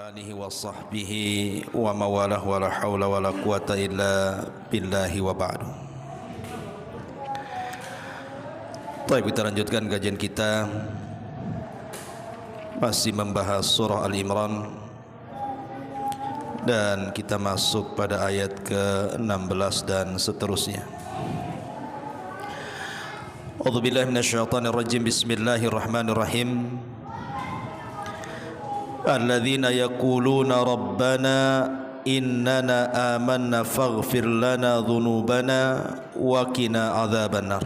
alihi wa sahbihi wa mawalah wa la hawla wa la quwata illa billahi wa ba'du. Baik, kita lanjutkan kajian kita, masih membahas surah Al-Imran, dan kita masuk pada ayat ke-16 dan seterusnya. A'udzubillahi minasyaitonir rajim. Bismillahirrahmanirrahim. Alladzina yaquluna rabbana innana amanna faghfir lana dhunubana wa qina adzabannar.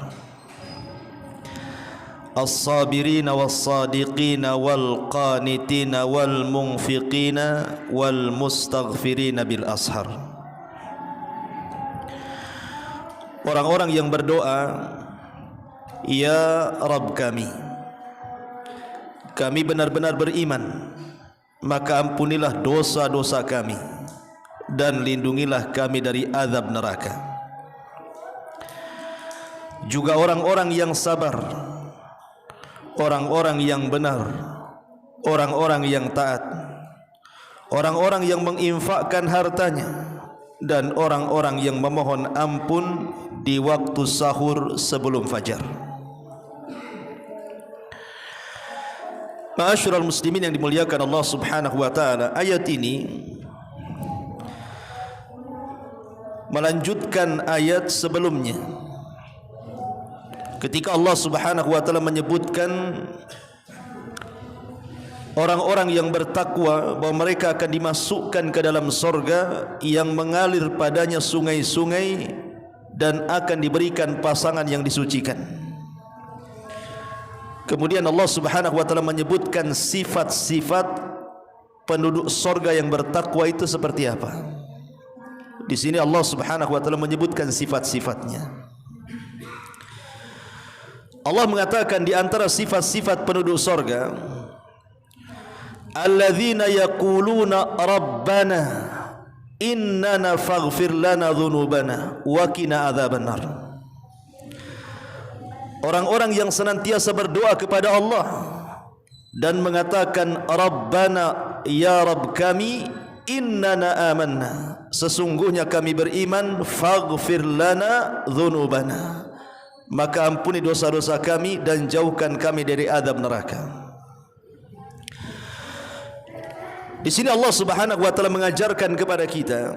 As-sabirina was-sadiqina wal qanitina wal munfiqina wal mustaghfirina bil ashar. Orang-orang yang berdoa, ya Rabb kami benar-benar beriman, maka ampunilah dosa-dosa kami dan lindungilah kami dari azab neraka. Juga orang-orang yang sabar, orang-orang yang benar, orang-orang yang taat, orang-orang yang menginfakkan hartanya, dan orang-orang yang memohon ampun di waktu sahur sebelum fajar. Ma'asyiral muslimin yang dimuliakan Allah Subhanahu wa taala, ayat ini melanjutkan ayat sebelumnya. Ketika Allah Subhanahu wa taala menyebutkan orang-orang yang bertakwa bahwa mereka akan dimasukkan ke dalam surga yang mengalir padanya sungai-sungai dan akan diberikan pasangan yang disucikan. Kemudian Allah Subhanahu wa taala menyebutkan sifat-sifat penduduk surga yang bertakwa itu seperti apa. Di sini Allah Subhanahu wa taala menyebutkan sifat-sifatnya. Allah mengatakan di antara sifat-sifat penduduk surga, alladzina yaquluna rabbana innana faghfir lana dhunubana wa qina adzabannar. Orang-orang yang senantiasa berdoa kepada Allah dan mengatakan Rabbana, ya Rabb kami, innana amanna, sesungguhnya kami beriman, faghfir lana dhunubana, maka ampuni dosa-dosa kami dan jauhkan kami dari azab neraka. Di sini Allah Subhanahu wa taala mengajarkan kepada kita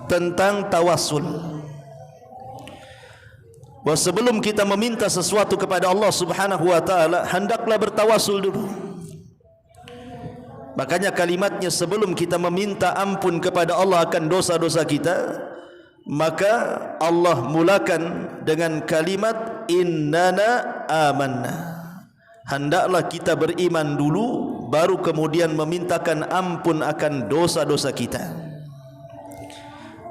tentang tawassul. Bahwa sebelum kita meminta sesuatu kepada Allah Subhanahu wa taala, hendaklah bertawassul dulu. Makanya kalimatnya, sebelum kita meminta ampun kepada Allah akan dosa-dosa kita, maka Allah mulakan dengan kalimat innana amanna. Hendaklah kita beriman dulu, baru kemudian memintakan ampun akan dosa-dosa kita.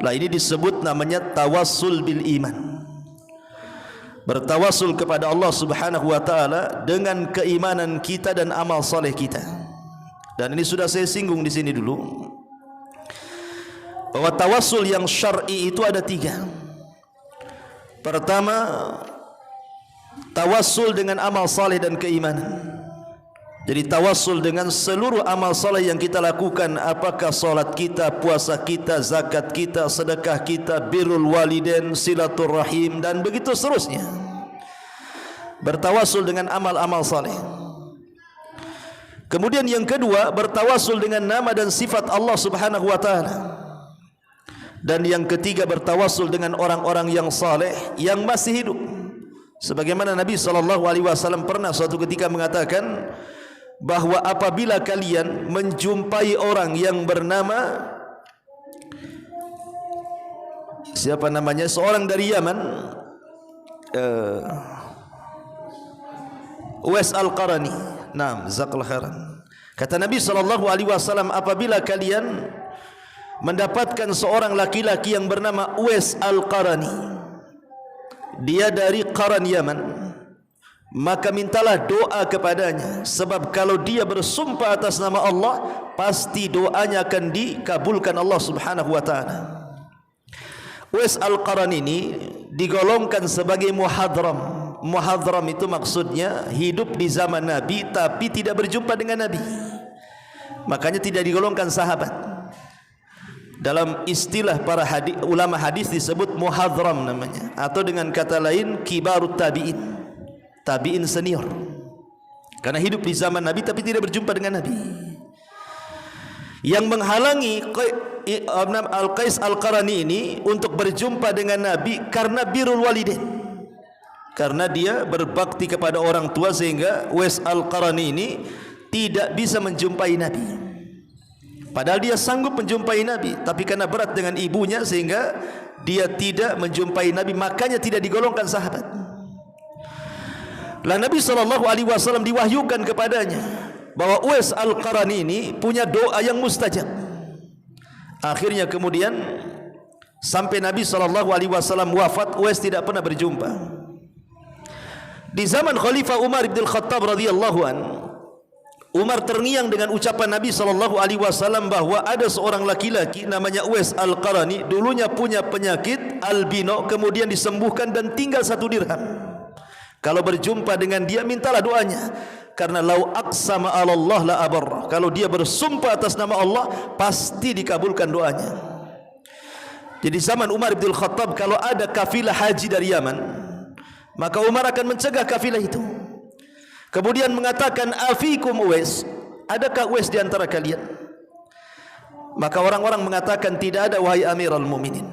Lah, ini disebut namanya tawassul bil iman. Bertawassul kepada Allah Subhanahu wa taala dengan keimanan kita dan amal saleh kita. Dan ini sudah saya singgung di sini dulu, bahwa tawassul yang syar'i itu ada 3. Pertama, tawassul dengan amal saleh dan keimanan. Jadi tawassul dengan seluruh amal saleh yang kita lakukan, apakah salat kita, puasa kita, zakat kita, sedekah kita, birrul walidain, silaturrahim, dan begitu seterusnya. Bertawassul dengan amal-amal saleh. Kemudian yang kedua, bertawassul dengan nama dan sifat Allah Subhanahu wa taala. Dan yang ketiga, bertawassul dengan orang-orang yang saleh yang masih hidup. Sebagaimana Nabi SAW pernah suatu ketika mengatakan bahwa apabila kalian menjumpai orang yang bernama, siapa namanya, seorang dari Yaman, Uwais Al-Qarani, naam, jazakallahu khairan. Kata Nabi SAW, apabila kalian mendapatkan seorang laki-laki yang bernama Uwais Al-Qarani, dia dari Qaran Yaman, maka mintalah doa kepadanya, sebab kalau dia bersumpah atas nama Allah, pasti doanya akan dikabulkan Allah Subhanahu wa taala. Uwais Al-Qarani ini digolongkan sebagai muhadram. Muhadram itu maksudnya hidup di zaman Nabi tapi tidak berjumpa dengan Nabi. makanya tidak digolongkan sahabat. Dalam istilah para ulama hadis disebut muhadram namanya, atau dengan kata lain kibarut tabi'in, tabi'in senior, karena hidup di zaman Nabi tapi tidak berjumpa dengan Nabi. Yang menghalangi Al-Qais Al-Qarani ini untuk berjumpa dengan Nabi karena birrul walidain, karena dia berbakti kepada orang tua, sehingga Uwais Al-Qarani ini tidak bisa menjumpai Nabi. Padahal dia sanggup menjumpai Nabi, tapi karena berat dengan ibunya sehingga dia tidak menjumpai Nabi, makanya tidak digolongkan sahabat. Lah Nabi SAW diwahyukan kepadanya bahwa Uwais Al-Qarani ini punya doa yang mustajab. Akhirnya kemudian sampai Nabi SAW wafat, Uwais tidak pernah berjumpa. Di zaman Khalifah Umar bin Khattab radhiyallahu an, Umar terngiang dengan ucapan Nabi SAW bahwa ada seorang laki-laki namanya Uwais Al-Qarani, dulunya punya penyakit albino, kemudian disembuhkan dan tinggal 1 dirham. Kalau berjumpa dengan dia mintalah doanya, karena lau aqsama 'ala Allah la abarra, kalau dia bersumpah atas nama Allah pasti dikabulkan doanya. Jadi zaman Umar bin Khattab kalau ada kafilah haji dari Yaman, maka Umar akan mencegah kafilah itu. Kemudian mengatakan, afikum Uwais, adakah Uwais di antara kalian? Maka orang-orang mengatakan tidak ada, wahai Amirul Mukminin.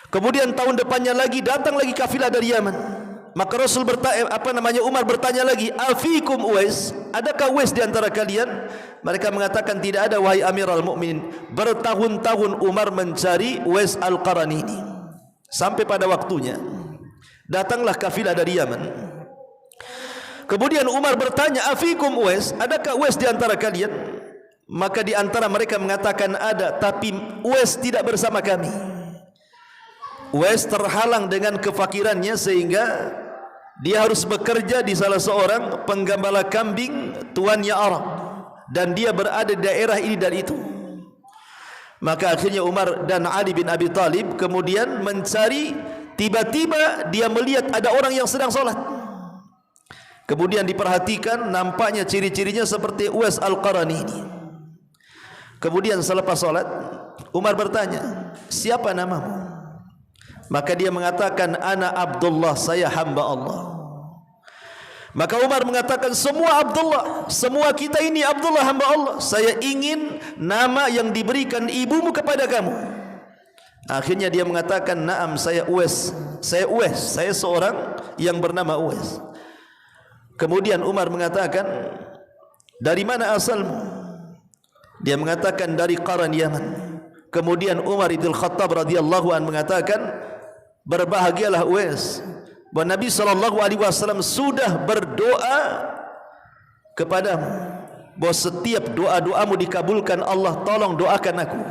Kemudian tahun depannya lagi datang lagi kafilah dari Yaman. Maka Rasul Umar bertanya lagi, afikum Uwais, adakah Uwais di antara kalian? Mereka mengatakan tidak ada, wahai Amirul Mukminin. Bertahun-tahun Umar mencari Uwais Al-Qarani ini, sampai pada waktunya datanglah kafilah dari Yaman. Kemudian Umar bertanya, afikum Uwais, adakah Uwais di antara kalian? Maka di antara mereka mengatakan ada, tapi Uwais tidak bersama kami. Uwais terhalang dengan kefakirannya sehingga dia harus bekerja di salah seorang penggembala kambing tuannya Arab, dan dia berada di daerah ini dan itu. Maka akhirnya Umar dan Ali bin Abi Thalib kemudian mencari, tiba-tiba dia melihat ada orang yang sedang sholat. Kemudian diperhatikan, nampaknya ciri-cirinya seperti Uwais Al-Qarani ini. Kemudian selepas sholat Umar bertanya, siapa namamu? Maka dia mengatakan, ana Abdullah, saya hamba Allah. Maka Umar mengatakan, semua Abdullah, semua kita ini Abdullah, hamba Allah. Saya ingin nama yang diberikan ibumu kepada kamu. Akhirnya dia mengatakan, naam, saya Uwais, saya seorang yang bernama Uwais. Kemudian Umar mengatakan, dari mana asalmu? Dia mengatakan dari Qaran Yaman. Kemudian Umar bin Khattab radhiyallahu an mengatakan, berbahagialah Uwais, bahwa Nabi SAW sudah berdoa kepadamu, bahwa setiap doa-doamu dikabulkan Allah, tolong doakan aku.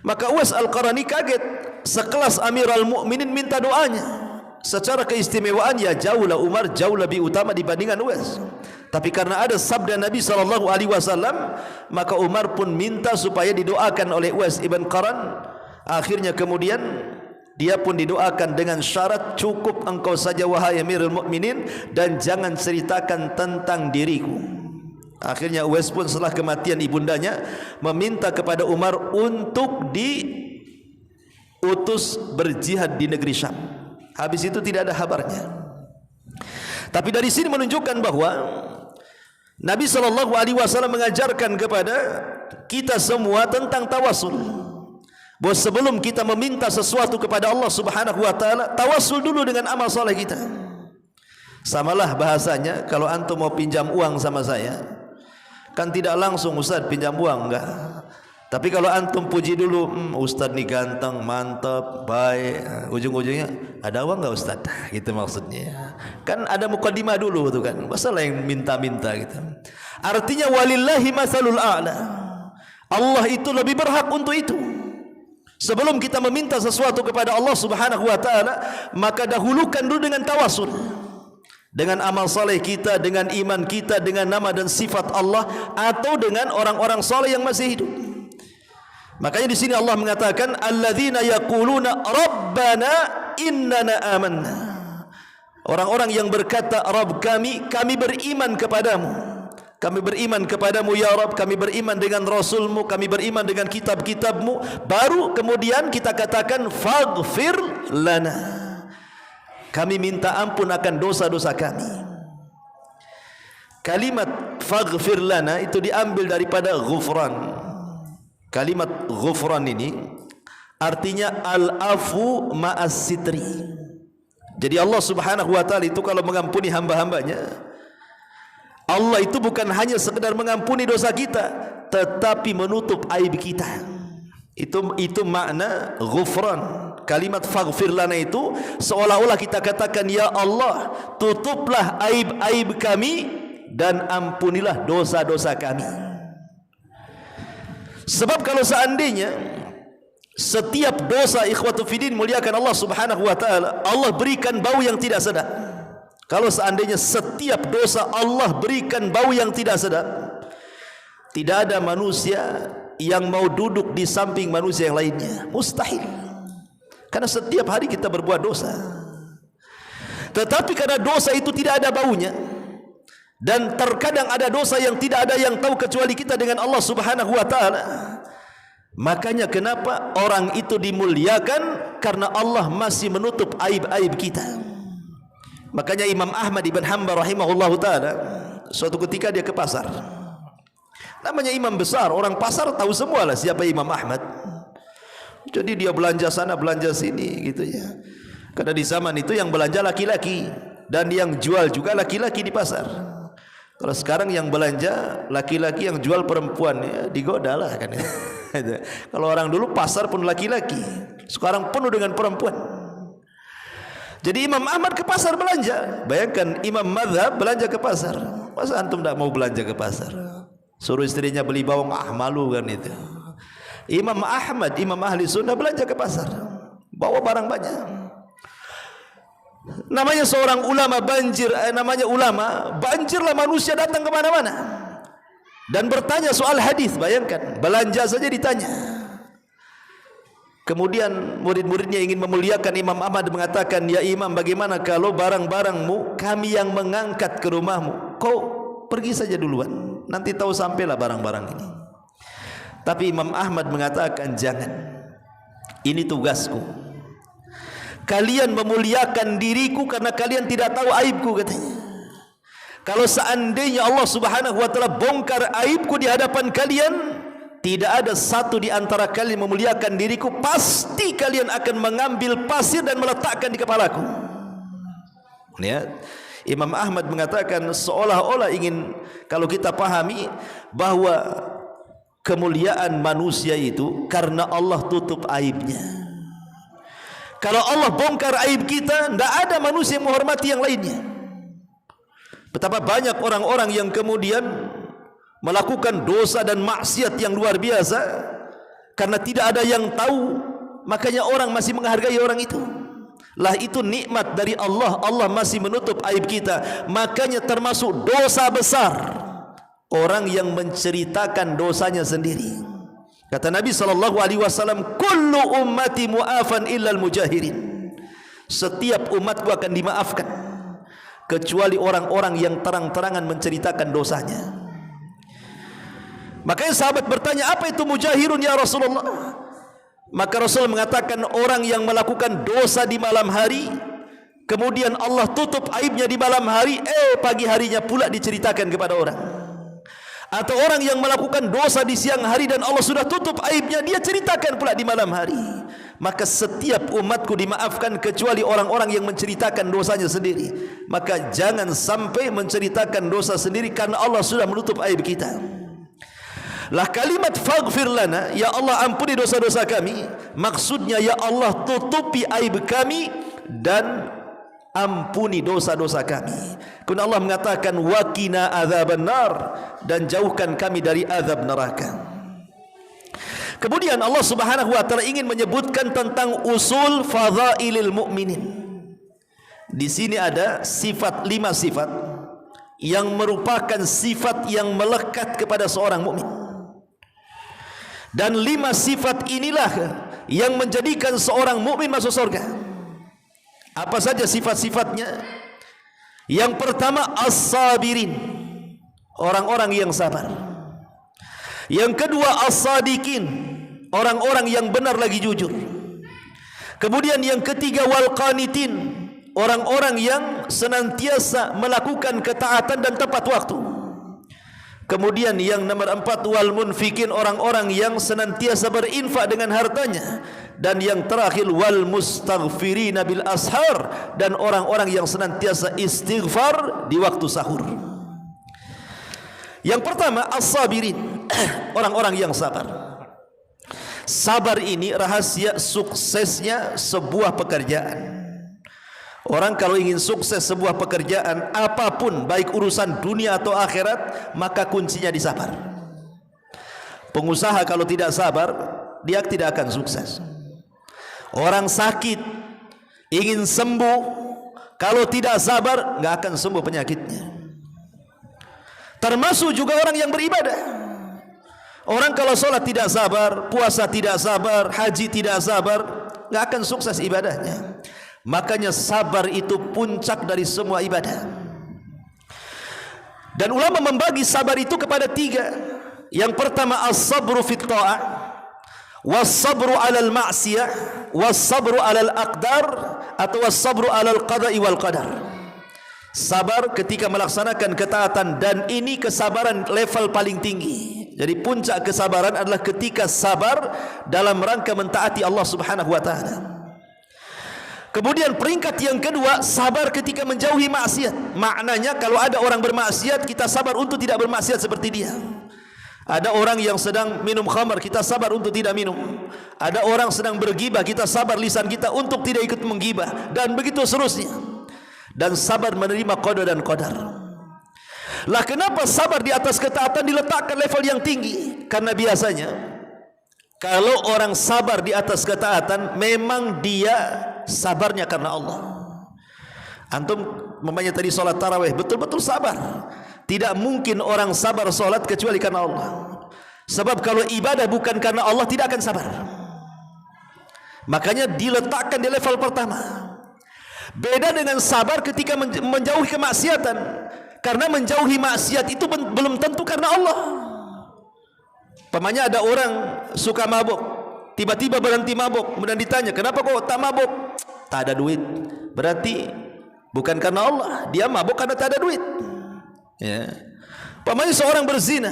Maka Uwais Al-Qarani kaget, sekelas Amirul Mukminin minta doanya. Secara keistimewaan ya jauhlah Umar, jauh lebih utama dibandingkan Uwais. Tapi karena ada sabda Nabi SAW, maka Umar pun minta supaya didoakan oleh Uwais ibn Qaran. Akhirnya kemudian dia pun didoakan dengan syarat, cukup engkau saja wahai Amirul Mukminin, dan jangan ceritakan tentang diriku. Akhirnya Uwais pun setelah kematian ibundanya meminta kepada Umar untuk diutus berjihad di negeri Syam. Habis itu tidak ada kabarnya. Tapi dari sini menunjukkan bahwa Nabi SAW mengajarkan kepada kita semua tentang tawasul. Bahwa sebelum kita meminta sesuatu kepada Allah Subhanahu wa taala, tawasul dulu dengan amal soleh kita. Samalah bahasanya kalau antum mau pinjam uang sama saya, kan tidak langsung Ustaz pinjam uang, enggak. Tapi kalau antum puji dulu, Ustaz nih ganteng, mantap, baik, ujung-ujungnya ada uang enggak Ustaz? Gitu maksudnya. Kan ada mukadimah dulu tuh kan. Masalah yang minta-minta gitu. Artinya walillahi masalul a'la. Allah itu lebih berhak untuk itu. Sebelum kita meminta sesuatu kepada Allah Subhanahu wa taala, maka dahulukan dulu dengan tawasul. Dengan amal saleh kita, dengan iman kita, dengan nama dan sifat Allah, atau dengan orang-orang saleh yang masih hidup. Makanya di sini Allah mengatakan, alladzina yaquluna rabbana innana amanna. Orang-orang yang berkata, Rabb kami beriman kepadamu. kami beriman kepadamu ya Rabb, kami beriman dengan Rasulmu, kami beriman dengan kitab-kitabmu, baru kemudian kita katakan faghfir lana, kami minta ampun akan dosa-dosa kami. Kalimat faghfir lana itu diambil daripada ghufran. Kalimat ghufran ini artinya al-afu ma'as sitri. Jadi Allah Subhanahu wa taala itu kalau mengampuni hamba-hambanya, Allah itu bukan hanya sekedar mengampuni dosa kita, tetapi menutup aib kita. Itu makna ghufran. Kalimat faghfir lana itu seolah-olah kita katakan, ya Allah, tutuplah aib-aib kami dan ampunilah dosa-dosa kami. Sebab kalau seandainya setiap dosa, ikhwatu fiddin muliakan Allah Subhanahu wa taala, Allah berikan bau yang tidak sedap. Kalau seandainya setiap dosa Allah berikan bau yang tidak sedap, tidak ada manusia yang mau duduk di samping manusia yang lainnya. Mustahil. Karena setiap hari kita berbuat dosa. Tetapi karena dosa itu tidak ada baunya, dan terkadang ada dosa yang tidak ada yang tahu kecuali kita dengan Allah Subhanahu wa taala, makanya kenapa orang itu dimuliakan, karena Allah masih menutup aib-aib kita. Makanya Imam Ahmad ibn Hanbal rahimahullahu taala suatu ketika dia ke pasar. Namanya imam besar, orang pasar tahu semualah siapa Imam Ahmad. Jadi dia belanja sana belanja sini gitu ya. Karena di zaman itu yang belanja laki-laki dan yang jual juga laki-laki di pasar. Kalau sekarang yang belanja laki-laki, yang jual perempuan, ya digoda lah kan ya. Kalau orang dulu pasar pun laki-laki, sekarang penuh dengan perempuan. Jadi Imam Ahmad ke pasar belanja. Bayangkan imam mazhab belanja ke pasar. Masa antum tidak mau belanja ke pasar? Suruh istrinya beli bawang, malu kan itu. Imam Ahmad, imam ahli sunnah belanja ke pasar, bawa barang banyak. Namanya seorang ulama banjir, namanya ulama banjirlah, manusia datang kemana-mana dan bertanya soal hadis. Bayangkan, belanja saja ditanya. Kemudian murid-muridnya ingin memuliakan Imam Ahmad, mengatakan, ya imam, bagaimana kalau barang-barangmu kami yang mengangkat ke rumahmu, kau pergi saja duluan, nanti tahu sampailah barang-barang ini. Tapi Imam Ahmad mengatakan, jangan, ini tugasku. Kalian memuliakan diriku karena kalian tidak tahu aibku, katanya. Kalau seandainya Allah Subhanahu wa taala bongkar aibku di hadapan kalian, tidak ada satu di antara kalian memuliakan diriku, pasti kalian akan mengambil pasir dan meletakkan di kepalaku. Ya, Imam Ahmad mengatakan seolah-olah ingin kalau kita pahami bahwa kemuliaan manusia itu karena Allah tutup aibnya. Kalau Allah bongkar aib kita, tidak ada manusia yang menghormati yang lainnya. Betapa banyak orang-orang yang kemudian melakukan dosa dan maksiat yang luar biasa karena tidak ada yang tahu, makanya orang masih menghargai orang itu. Lah itu nikmat dari Allah, Allah masih menutup aib kita. Makanya termasuk dosa besar orang yang menceritakan dosanya sendiri. Kata Nabi SAW, kullu ummati mu'afan illal mujahirin. Setiap umatku akan dimaafkan kecuali orang-orang yang terang-terangan menceritakan dosanya. Makanya sahabat bertanya, apa itu mujahirun ya Rasulullah? Maka Rasul mengatakan, orang yang melakukan dosa di malam hari, kemudian Allah tutup aibnya di malam hari, pagi harinya pula diceritakan kepada orang. Atau orang yang melakukan dosa di siang hari dan Allah sudah tutup aibnya, dia ceritakan pula di malam hari. Maka setiap umatku dimaafkan kecuali orang-orang yang menceritakan dosanya sendiri. Maka jangan sampai menceritakan dosa sendiri karena Allah sudah menutup aib kita. Lah kalimat faghfir lana, ya Allah ampuni dosa-dosa kami, maksudnya ya Allah tutupi aib kami dan ampuni dosa-dosa kami. Kemudian Allah mengatakan waqina adzaban nar, dan jauhkan kami dari azab neraka. Kemudian Allah Subhanahu wa taala ingin menyebutkan tentang usul fadhailil mukminin. Di sini ada sifat, 5 sifat yang merupakan sifat yang melekat kepada seorang mukmin. Dan 5 sifat inilah yang menjadikan seorang mukmin masuk surga. Apa saja sifat-sifatnya? Yang pertama, as-sabirin, orang-orang yang sabar. Yang kedua as-sadiqin, orang-orang yang benar lagi jujur. Kemudian yang ketiga wal qanitin, orang-orang yang senantiasa melakukan ketaatan dan tepat waktu. Kemudian yang nomor 4 wal munfikin, orang-orang yang senantiasa berinfak dengan hartanya. Dan yang terakhir wal mustaghfirina bil ashar, dan orang-orang yang senantiasa istighfar di waktu sahur. Yang pertama as-sabirin, orang-orang yang sabar. Sabar ini rahasia suksesnya sebuah pekerjaan. Orang kalau ingin sukses sebuah pekerjaan apapun, baik urusan dunia atau akhirat, maka kuncinya di sabar. Pengusaha kalau tidak sabar, dia tidak akan sukses. Orang sakit ingin sembuh, kalau tidak sabar nggak akan sembuh penyakitnya. Termasuk juga orang yang beribadah. Orang kalau sholat tidak sabar, puasa tidak sabar, haji tidak sabar, nggak akan sukses ibadahnya. Makanya sabar itu puncak dari semua ibadah. Dan ulama membagi sabar itu kepada 3. Yang pertama as-sabru fit ta'ah, was-sabru 'alal ma'siyah, was-sabru 'alal aqdar, atau was-sabru 'alal qada'i wal qadar. Sabar ketika melaksanakan ketaatan, dan ini kesabaran level paling tinggi. Jadi puncak kesabaran adalah ketika sabar dalam rangka mentaati Allah Subhanahu wa taala. Kemudian peringkat yang kedua, sabar ketika menjauhi maksiat. Maknanya kalau ada orang bermaksiat, kita sabar untuk tidak bermaksiat seperti dia. Ada orang yang sedang minum khamar, kita sabar untuk tidak minum. Ada orang sedang bergibah, kita sabar lisan kita untuk tidak ikut menggibah, dan begitu seterusnya. Dan sabar menerima qada dan qadar. Lah kenapa sabar di atas ketaatan diletakkan level yang tinggi? Karena biasanya kalau orang sabar di atas ketaatan, memang dia sabarnya karena Allah. Antum memangnya tadi sholat tarawih, betul-betul sabar. Tidak mungkin orang sabar sholat kecuali karena Allah. Sebab kalau ibadah bukan karena Allah, tidak akan sabar. Makanya diletakkan di level pertama. Beda dengan sabar ketika menjauhi kemaksiatan. Karena menjauhi maksiat itu belum tentu karena Allah. Pamannya ada orang suka mabuk, tiba-tiba berhenti mabuk, kemudian ditanya, kenapa kok tak mabuk? Tak ada duit. Berarti bukan karena Allah, dia mabuk karena tak ada duit. Ya. Pamannya seorang berzina,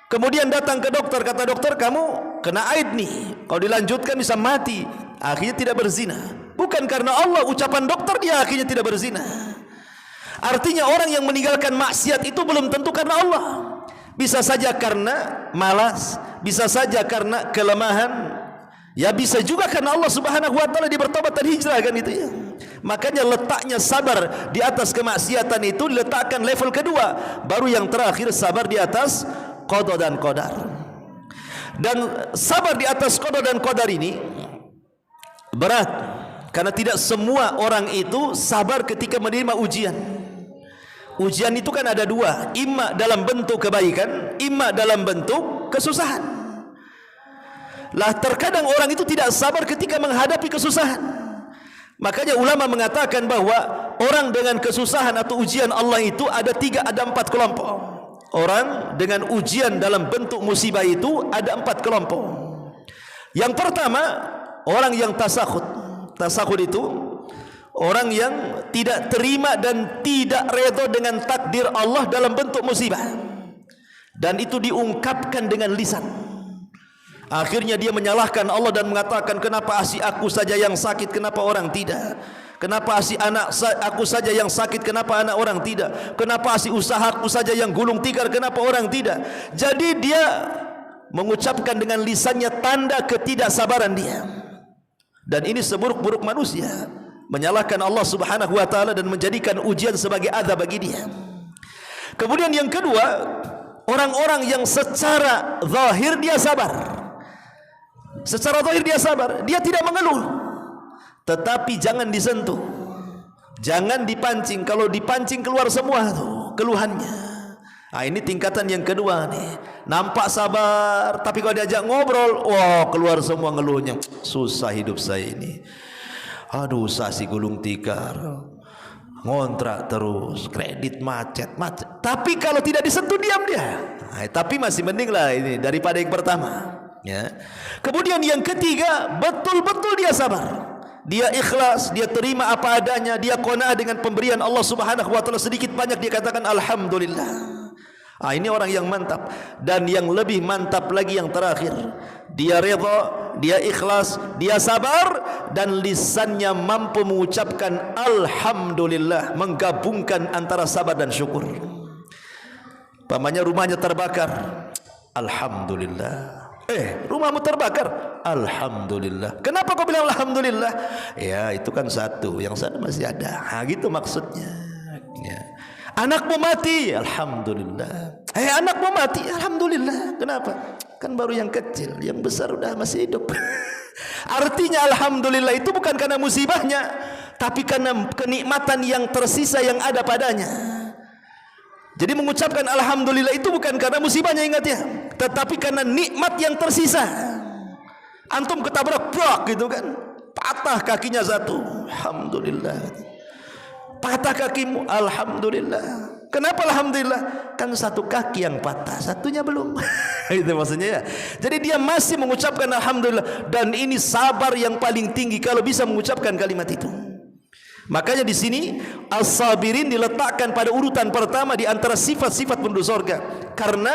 kemudian datang ke dokter, kata dokter, kamu kena aid nih, kalau dilanjutkan bisa mati. Akhirnya tidak berzina. Bukan karena Allah, ucapan dokter, dia akhirnya tidak berzina. Artinya orang yang meninggalkan maksiat itu belum tentu karena Allah. Bisa saja karena malas, bisa saja karena kelemahan, ya bisa juga karena Allah Subhanahu wa taala, dia bertobat dan hijrah, kan itu ya. Makanya letaknya sabar di atas kemaksiatan itu diletakkan level kedua, baru yang terakhir sabar di atas qada dan qadar. Dan sabar di atas qada dan qadar ini berat, karena tidak semua orang itu sabar ketika menerima ujian. Ujian itu kan ada 2, imma dalam bentuk kebaikan, imma dalam bentuk kesusahan. Lah terkadang orang itu tidak sabar ketika menghadapi kesusahan. Makanya ulama mengatakan bahwa orang dengan kesusahan atau ujian Allah itu ada 4 kelompok. Orang dengan ujian dalam bentuk musibah itu ada 4 kelompok. Yang pertama, orang yang tasakhut. Tasakhut itu orang yang tidak terima dan tidak redha dengan takdir Allah dalam bentuk musibah, dan itu diungkapkan dengan lisan. Akhirnya dia menyalahkan Allah dan mengatakan, kenapa asi aku saja yang sakit, kenapa orang tidak? Kenapa asi anak aku saja yang sakit, kenapa anak orang tidak? Kenapa asi usahaku saja yang gulung tikar, kenapa orang tidak? Jadi dia mengucapkan dengan lisannya tanda ketidaksabaran dia. Dan ini seburuk-buruk manusia, menyalahkan Allah Subhanahu wa taala dan menjadikan ujian sebagai azab bagi dia. Kemudian yang kedua, orang-orang yang secara zahir dia sabar. Secara zahir dia sabar, dia tidak mengeluh. Tetapi jangan disentuh, jangan dipancing. Kalau dipancing keluar semua tuh keluhannya. Nah, ini tingkatan yang kedua nih. Nampak sabar, tapi kalau diajak ngobrol, wah keluar semua ngeluhnya. Susah hidup saya ini. Aduh, sasi gulung tikar. ngontrak terus, kredit macet. Tapi kalau tidak disentuh diam dia. Tapi masih mending lah ini daripada yang pertama. Ya. Kemudian yang ketiga, betul-betul dia sabar. Dia ikhlas, dia terima apa adanya, dia qanaah dengan pemberian Allah Subhanahu wa taala, sedikit banyak dia katakan alhamdulillah. Ini orang yang mantap. Dan yang lebih mantap lagi yang terakhir, dia redha, dia ikhlas, dia sabar, dan lisannya mampu mengucapkan alhamdulillah, menggabungkan antara sabar dan syukur. Pamannya rumahnya terbakar, alhamdulillah. Rumahmu terbakar, alhamdulillah. Kenapa kau bilang alhamdulillah? Ya itu kan satu, yang satu masih ada. Gitu maksudnya. Ya. Anakmu mati, alhamdulillah. Anakmu mati, alhamdulillah. Kenapa? Kan baru yang kecil, yang besar udah masih hidup. Artinya alhamdulillah itu bukan karena musibahnya, tapi karena kenikmatan yang tersisa yang ada padanya. Jadi mengucapkan alhamdulillah itu bukan karena musibahnya, ingat ya, tetapi karena nikmat yang tersisa. Antum ketabrak brak gitu kan, patah kakinya satu, alhamdulillah. Patah kakimu, alhamdulillah. Kenapa alhamdulillah? Kan satu kaki yang patah, satunya belum. Itu maksudnya ya. Jadi dia masih mengucapkan alhamdulillah, dan ini sabar yang paling tinggi kalau bisa mengucapkan kalimat itu. Makanya di sini as-sabirin diletakkan pada urutan pertama di antara sifat-sifat penduduk surga. Karena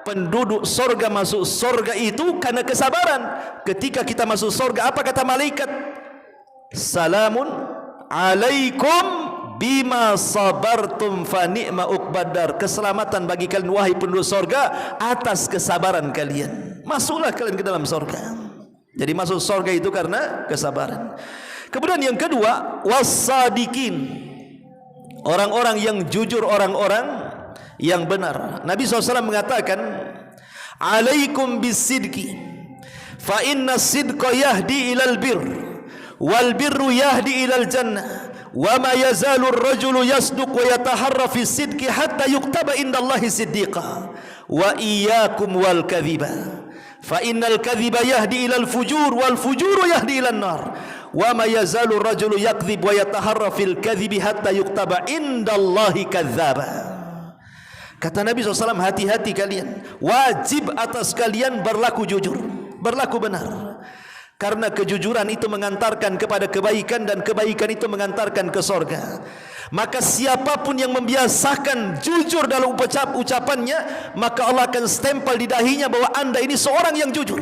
penduduk surga masuk surga itu karena kesabaran. Ketika kita masuk surga, apa kata malaikat? Salamun alaikum bima sabartum fa ni'ma uqbadar. Keselamatan bagi kalian wahai penduduk surga atas kesabaran kalian. Masuklah kalian ke dalam surga. Jadi masuk surga itu karena kesabaran. Kemudian yang kedua, wassadiqin, orang-orang yang jujur, orang-orang yang benar. Nabi SAW mengatakan, alaikum bisidqi fa inna sidqa yahdi ilal bir wal birru yahdi ilal jannah wa ma yazalu ar-rajulu yasduq wa yataharra fi sidqi hatta yuktaba indallahi siddiqa wa iyyakum wal kadhiba fa innal kadhiba yahdi ilal fujur wal fujuru yahdi ilan nar wa ma yazalu ar-rajulu yakdzib wa yataharra fil kadhibi hatta yuktaba indallahi kadzdzaba. Kata Nabi SAW, hati-hati kalian, wajib atas kalian berlaku jujur, berlaku benar. Karena kejujuran itu mengantarkan kepada kebaikan, dan kebaikan itu mengantarkan ke surga. Maka siapapun yang membiasakan jujur dalam ucapannya, maka Allah akan stempel di dahinya bahwa anda ini seorang yang jujur.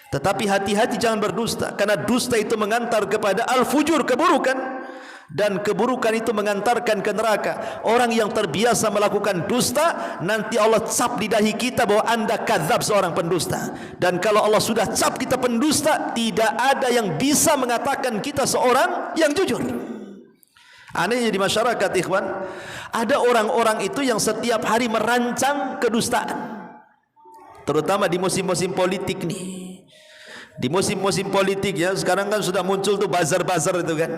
Tetapi hati-hati jangan berdusta, karena dusta itu mengantar kepada al-fujur, keburukan, dan keburukan itu mengantarkan ke neraka. Orang yang terbiasa melakukan dusta, nanti Allah cap di dahi kita bahwa anda kadzab, seorang pendusta. Dan kalau Allah sudah cap kita pendusta, tidak ada yang bisa mengatakan kita seorang yang jujur. Anehnya di masyarakat, ikhwan, ada orang-orang itu yang setiap hari merancang kedustaan, terutama di musim-musim politik nih. Di musim-musim politik ya, sekarang kan sudah muncul tuh bazar-bazar itu kan.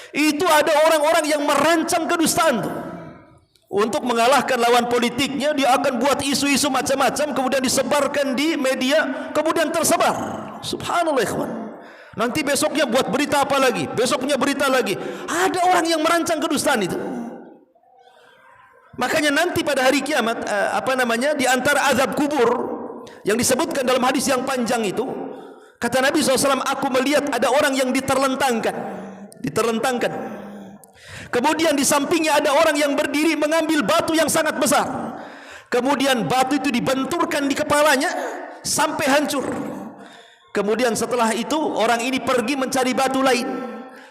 Itu ada orang-orang yang merancang kedustaan tuh. Untuk mengalahkan lawan politiknya, dia akan buat isu-isu macam-macam, kemudian disebarkan di media, kemudian tersebar. Subhanallah ikhwan. Nanti besoknya buat berita apa lagi, besoknya berita lagi. Ada orang yang merancang kedustaan itu. Makanya nanti pada hari kiamat, di antara azab kubur yang disebutkan dalam hadis yang panjang itu, kata Nabi SAW, aku melihat ada orang yang diterlentangkan. Kemudian di sampingnya ada orang yang berdiri mengambil batu yang sangat besar. Kemudian batu itu dibenturkan di kepalanya sampai hancur. Kemudian setelah itu orang ini pergi mencari batu lain.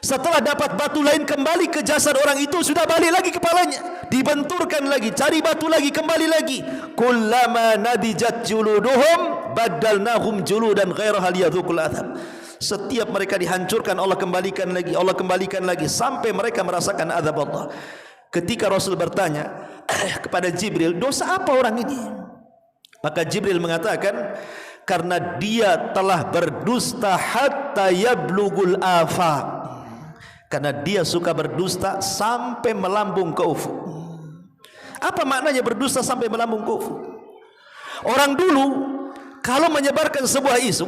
Setelah dapat batu lain, kembali ke jasad orang itu, sudah balik lagi kepalanya, dibenturkan lagi, cari batu lagi, kembali lagi. Kullama nadijat juluduhum badalnahum juludan ghairaha liyadhuqul adzab. Setiap mereka dihancurkan, Allah kembalikan lagi, Allah kembalikan lagi, sampai mereka merasakan azab Allah. Ketika Rasul bertanya kepada Jibril, dosa apa orang ini? Maka Jibril mengatakan, karena dia telah berdusta hatta yablugul afaq. Karena dia suka berdusta sampai melambung ke ufuk. Apa maknanya berdusta sampai melambung ke ufuk? Orang dulu kalau menyebarkan sebuah isu,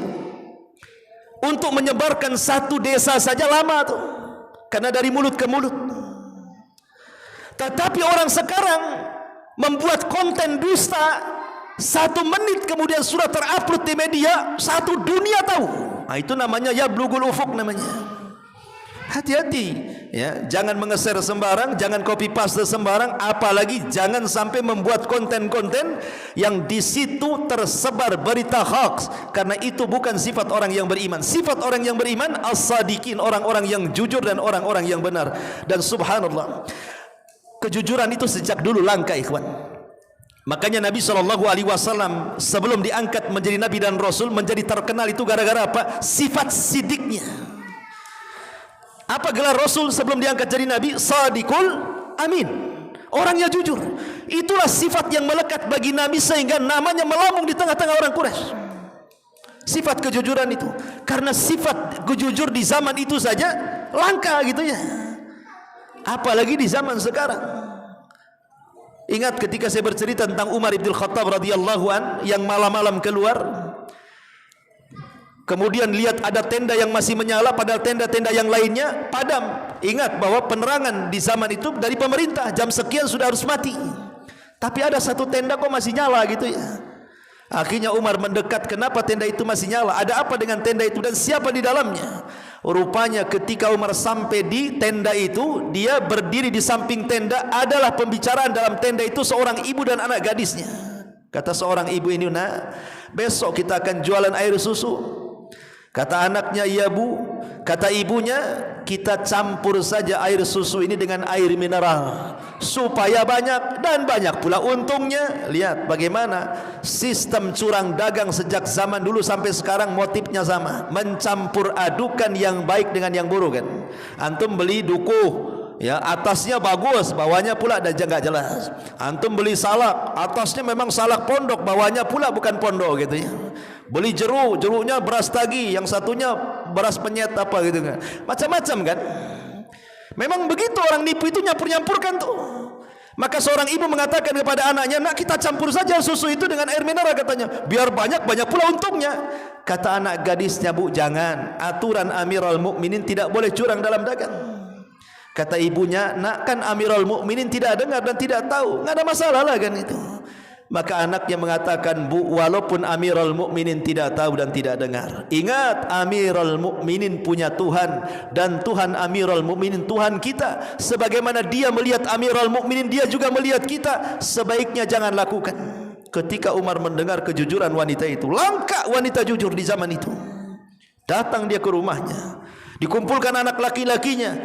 untuk menyebarkan satu desa saja lama tuh, karena dari mulut ke mulut. Tetapi orang sekarang membuat konten dusta, 1 menit kemudian sudah terupload di media, 1 dunia tahu. Nah, itu namanya yablugul ufuk namanya. Hati-hati ya, jangan mengeser sembarang, jangan copy paste sembarang, apalagi jangan sampai membuat konten-konten yang di situ tersebar berita hoax, karena itu bukan sifat orang yang beriman. Sifat orang yang beriman as-sadiqin, orang-orang yang jujur dan orang-orang yang benar. Dan subhanallah, kejujuran itu sejak dulu langka, ikhwan. Makanya Nabi SAW sebelum diangkat menjadi Nabi dan Rasul menjadi terkenal itu gara-gara apa? Sifat sidiknya. Apa gelar Rasul sebelum diangkat jadi Nabi? Sadiqul Amin, orangnya jujur. Itulah sifat yang melekat bagi Nabi sehingga namanya melambung di tengah-tengah orang Quraisy. Sifat kejujuran itu, karena sifat kejujur di zaman itu saja langka gitu ya, apalagi di zaman sekarang. Ingat ketika saya bercerita tentang Umar bin Khattab radhiyallahu an yang malam-malam keluar, kemudian lihat ada tenda yang masih menyala, padahal tenda-tenda yang lainnya padam. Ingat bahwa penerangan di zaman itu dari pemerintah, jam sekian sudah harus mati. Tapi ada 1 tenda kok masih nyala gitu ya. Akhirnya Umar mendekat, kenapa tenda itu masih nyala? Ada apa dengan tenda itu dan siapa di dalamnya? Rupanya ketika Umar sampai di tenda itu, dia berdiri di samping tenda, adalah pembicaraan dalam tenda itu seorang ibu dan anak gadisnya. Kata seorang ibu ini, "Nak, besok kita akan jualan air susu." Kata anaknya, "Iya Bu." Kata ibunya, "Kita campur saja air susu ini dengan air mineral supaya banyak dan banyak pula untungnya." Lihat bagaimana sistem curang dagang sejak zaman dulu sampai sekarang, motifnya sama, mencampur adukan yang baik dengan yang buruk kan. Antum beli dukuh, ya atasnya bagus, bawahnya pula ada enggak jelas. Antum beli salak, atasnya memang salak pondok, bawahnya pula bukan pondok gitu ya. Beli jeruk, jeruknya beras tagi, yang satunya beras penyet apa gitu kan. Macam-macam kan. Memang begitu orang nipu itu nyampur-nyampurkan tuh. Maka seorang ibu mengatakan kepada anaknya, "Nak, kita campur saja susu itu dengan air mineral," katanya, "biar banyak pula untungnya." Kata anak gadisnya, "Bu, jangan. Aturan Amirul Mukminin tidak boleh curang dalam dagang." Kata ibunya, "Nak, kan Amirul Mukminin tidak dengar dan tidak tahu, nggak ada masalah lah kan itu." Maka anaknya mengatakan, "Bu, walaupun Amirul Mukminin tidak tahu dan tidak dengar, ingat Amirul Mukminin punya Tuhan, dan Tuhan Amirul Mukminin Tuhan kita. Sebagaimana dia melihat Amirul Mukminin, dia juga melihat kita. Sebaiknya jangan lakukan." Ketika Umar mendengar kejujuran wanita itu, langka wanita jujur di zaman itu, datang dia ke rumahnya, dikumpulkan anak laki-lakinya.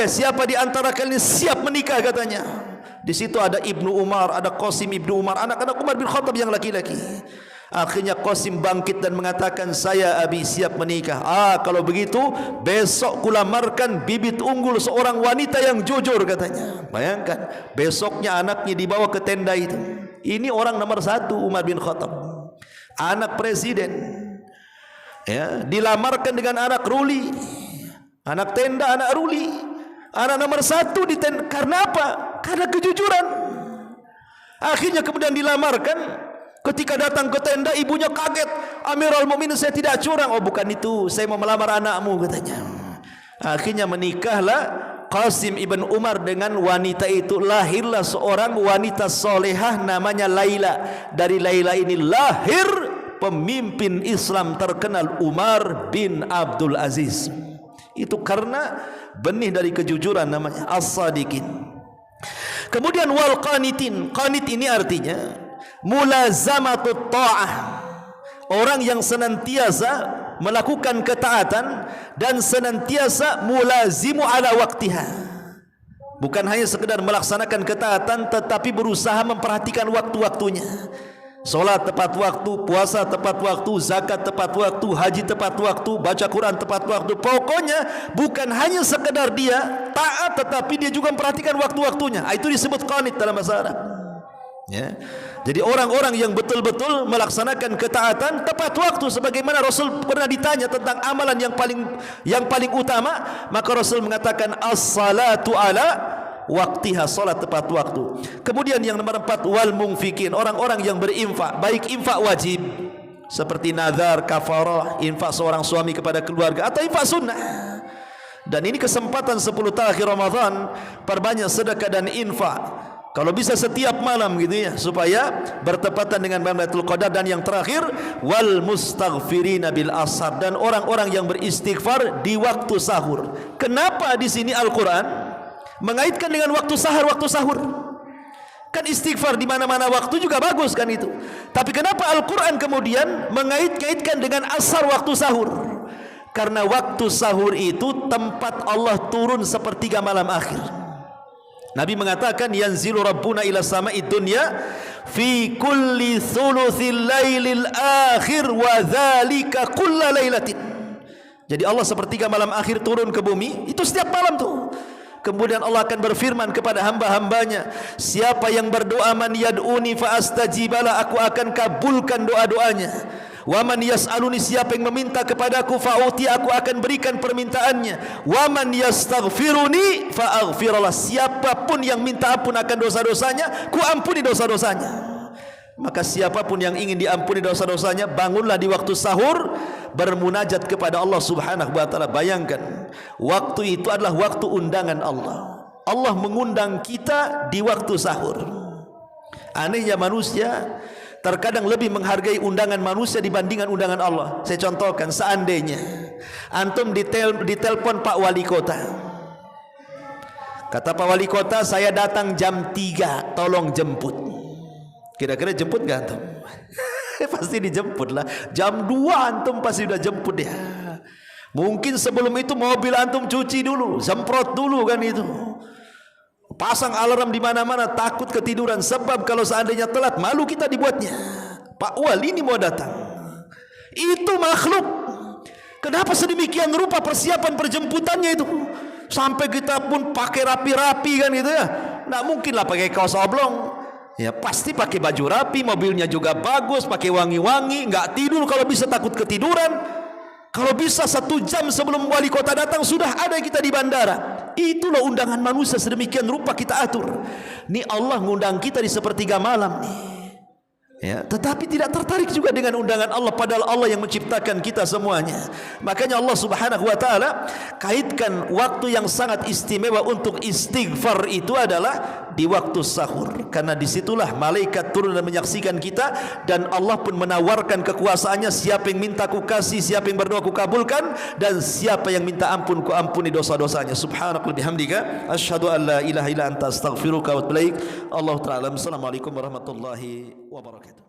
Siapa di antara kalian siap menikah?" katanya. Di situ ada Ibnu Umar, ada Qasim Ibnu Umar, anak-anak Umar bin Khattab yang laki-laki. Akhirnya Qasim bangkit dan mengatakan, "Saya Abi siap menikah." Kalau begitu besok kulamarkan bibit unggul seorang wanita yang jujur katanya. Bayangkan, besoknya anaknya dibawa ke tenda itu. Ini orang nomor 1 Umar bin Khattab, anak presiden ya, dilamarkan dengan anak ruli, anak tenda, anak ruli, anak nomor 1 di tenda. Karena apa? Karena kejujuran. Akhirnya kemudian dilamarkan. Ketika datang ke tenda, ibunya kaget. "Amirul Mukminin, saya tidak curang." "Oh, bukan itu, saya mau melamar anakmu," katanya. Akhirnya menikahlah Qasim ibn Umar dengan wanita itu. Lahirlah seorang wanita solehah namanya Laila. Dari Laila ini lahir pemimpin Islam terkenal, Umar bin Abdul Aziz. Itu karena benih dari kejujuran, namanya as-sadiqin. Kemudian wal qanitin. Qanit ini artinya mulazamatut ta'ah, orang yang senantiasa melakukan ketaatan dan senantiasa mulazimu ala waktiha. Bukan hanya sekedar melaksanakan ketaatan, tetapi berusaha memperhatikan waktu-waktunya. Solat tepat waktu, puasa tepat waktu, zakat tepat waktu, haji tepat waktu, baca Quran tepat waktu. Pokoknya bukan hanya sekedar dia taat, tetapi dia juga memperhatikan waktu-waktunya. Itu disebut qanit dalam bahasa Arab. Ya. Jadi orang-orang yang betul-betul melaksanakan ketaatan tepat waktu, sebagaimana Rasul pernah ditanya tentang amalan yang paling utama, maka Rasul mengatakan as-salatu ala waktiha, salat tepat waktu. Kemudian yang nomor 4 wal munfikin, orang-orang yang berinfak, baik infak wajib seperti nazar, kafarah, infak seorang suami kepada keluarga, atau infak sunnah. Dan ini kesempatan 10 akhir Ramadan, perbanyak sedekah dan infak. Kalau bisa setiap malam gitu ya, supaya bertepatan dengan Lailatul Qadar. Dan yang terakhir, wal mustaghfirina bil ashar, dan orang-orang yang beristighfar di waktu sahur. Kenapa di sini Al-Qur'an mengaitkan dengan waktu sahur? Waktu sahur kan istighfar di mana-mana waktu juga bagus kan itu. Tapi kenapa Al-Qur'an kemudian mengait-ngaitkan dengan ashar, waktu sahur? Karena waktu sahur itu tempat Allah turun sepertiga malam akhir. Nabi mengatakan, yanzilu rabbuna ila sama'id dunya fi kulli thuluthil lailil akhir wa dzalika kulla lailatin. Jadi Allah sepertiga malam akhir turun ke bumi, itu setiap malam tuh. Kemudian Allah akan berfirman kepada hamba-hambanya, siapa yang berdoa, man yad'uni fa astajibala, aku akan kabulkan doa-doanya. Wa man yas'aluni, siapa yang meminta kepadaku, fa'uti, aku akan berikan permintaannya. Wa man yastaghfiruni fa aghfirullah, siapapun yang minta ampun akan dosa-dosanya, ku ampuni dosa-dosanya. Maka siapapun yang ingin diampuni dosa-dosanya, bangunlah di waktu sahur bermunajat kepada Allah Subhanahu wa taala. Bayangkan, waktu itu adalah waktu undangan Allah. Allah mengundang kita di waktu sahur. Anehnya manusia terkadang lebih menghargai undangan manusia dibandingkan undangan Allah. Saya contohkan, seandainya antum ditelepon Pak Wali Kota. Kata Pak Wali Kota, saya datang jam 3, tolong jemput. Kira-kira jemput gak antum? Pasti dijemput lah. Jam 2 antum pasti sudah jemput ya. Mungkin sebelum itu mobil antum cuci dulu, semprot dulu kan itu. Pasang alarm di mana-mana, takut ketiduran. Sebab kalau seandainya telat, malu kita dibuatnya. Pak Wali ini mau datang. Itu makhluk. Kenapa sedemikian rupa persiapan perjemputannya itu? Sampai kita pun pakai rapi-rapi kan gitu ya. Nggak mungkin lah pakai kaos oblong. Ya pasti pakai baju rapi, mobilnya juga bagus, pakai wangi-wangi, nggak tidur kalau bisa, takut ketiduran. Kalau bisa 1 jam sebelum wali kota datang sudah ada kita di bandara. Itulah undangan manusia, sedemikian rupa kita atur. Ini Allah ngundang kita di sepertiga malam nih. Ya, tetapi tidak tertarik juga dengan undangan Allah, padahal Allah yang menciptakan kita semuanya. Makanya Allah Subhanahu wa taala kaitkan waktu yang sangat istimewa untuk istighfar itu adalah di waktu sahur, karena disitulah malaikat turun dan menyaksikan kita, dan Allah pun menawarkan kekuasaannya. Siapa yang minta ku kasih, siapa yang berdoa ku kabulkan, dan siapa yang minta ampun ku ampuni dosa-dosanya. Subhanakallahumma bihamdika asyhadu an la ilaha illa anta astaghfiruka wa atubu ilaik. Allahu ta'ala. Assalamualaikum warahmatullahi wabarakatuh.